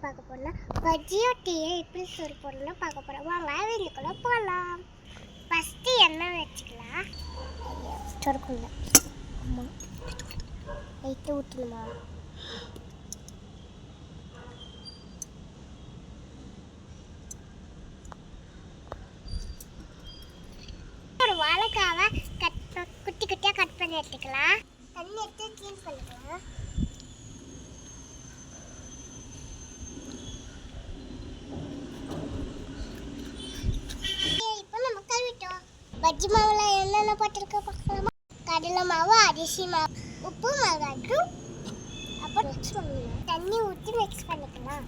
பார்க்க போறோம்னா பஜ்ஜியோ டீயை எப்படி சூடு போடணும்னு பார்க்க போறோம். வாங்க வீட்டுக்குள்ள போகலாம். ஃபர்ஸ்ட் எண்ணெய் வச்சுக்கலாம். சொருக்குள்ள அம்மா லைட்டு ஊற்றணுமா? ஒரு வாழைக்காவை குட்டி குட்டியாக கட் பண்ணி எடுத்துக்கலாம். தண்ணி எடுத்து க்ளீன் பண்ணிக்கலாம். பஜ்ஜி மாவுல என்னென்ன போட்டிருக்க பார்க்கலாமா? கடலை மாவு, அரிசி மாவு, உப்பு, மிளகாய்த்தூள், அப்புறம் மிக்ஸ் பண்ணலாம். தண்ணி ஊற்றி மிக்ஸ் பண்ணிக்கலாம்.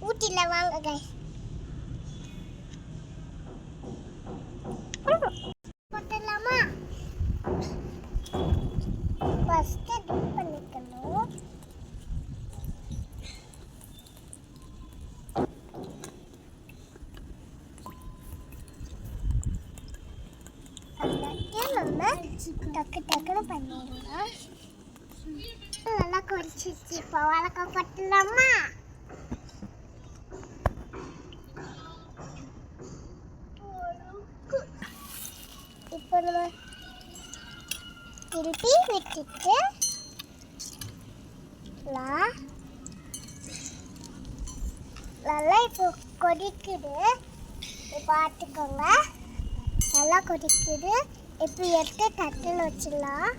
ஊற்றில வாங்க கைஸ். போட்டுடலாமா? ஃபர்ஸ்ட் டிப் பண்ணிக்கணும். நம்ம டக்கு டக்குன்னு பண்ணிடலாம். நல்லா கொதிச்சிச்சு. இப்போ வாழைக்காய் போட்டுடலாமா? இப்போ நம்ம திருப்பி விட்டுட்டு நல்லா இப்போ கொதிக்குது. பார்த்துக்கோங்க, நல்லா கொதிக்குது. இப்போ எடுத்து தட்டில் வச்சிடலாம்.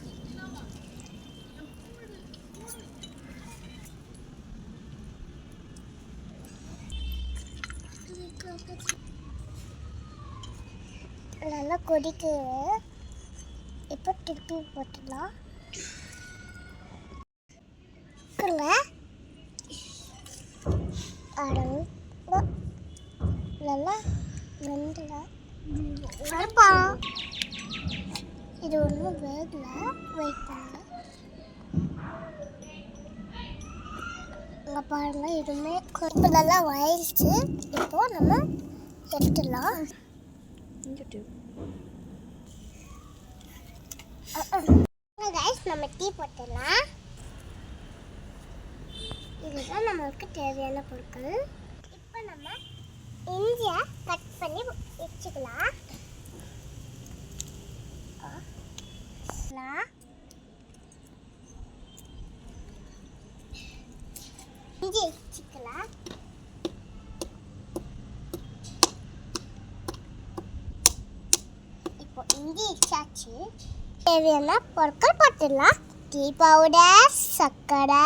நல்லா கொதிக்குது. இப்போ திருப்பி போட்டுடலாம். நல்லா வெந்தல இது ஒன்றும் வேகல. வெயிட் பண்ணல. இங்கே பாருங்கள், இதுவுமே இப்போ நல்லா வயல்ச்சு. இப்போ நம்ம எடுத்துடலாம். கைஸ், நம்ம டீ போட்டுடலாம். இதுதான் நம்மளுக்கு தேவையான பொருட்கள். இப்போ நம்ம இஞ்சியை கட் பண்ணி வச்சுக்கலாம். இஞ்சி வச்சுக்கலாம். இப்போ இஞ்சி வச்சாச்சு. தேவையான பொருட்கள் போட்டுடலாம். டீ பவுடர், சர்க்கரை,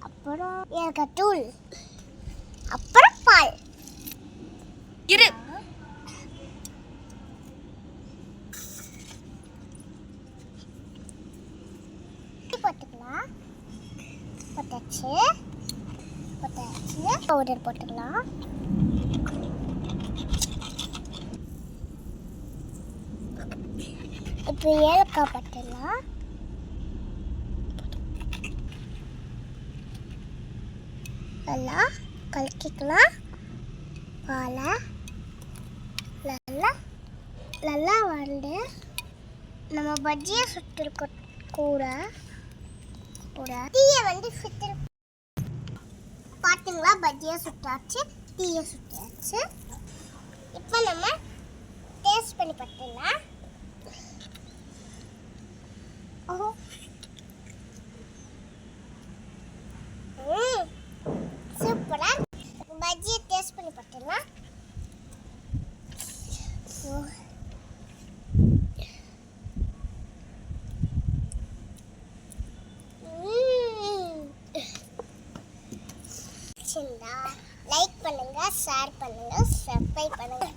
அப்புறம் ஏலக்காய் தூள், அப்புறம் பால். போட்டுக்கலாம். போட்டாச்சு. பவுடர் போட்டுக்கலாம். இப்போ ஏலக்காய் போட்டுடலாம். நல்லா கலக்கிக்கலாம். பாலை நல்லா வந்து நம்ம பஜ்ஜியை சுட்டிருக்க கூட டீயை வந்து சுட்டு பார்த்தீங்களா? பஜ்ஜியை சுட்டாச்சு, டீயை சுட்டாச்சு. இப்போ நம்ம டேஸ்ட் பண்ணி பார்த்துக்கலாம். சூப்பரா பஜ்ஜியை டேஸ்ட் பண்ணி பார்த்துக்கலாம். லைக் பண்ணுங்க, ஷேர் பண்ணுங்க, சப்ஸ்கிரைப் பண்ணுங்க.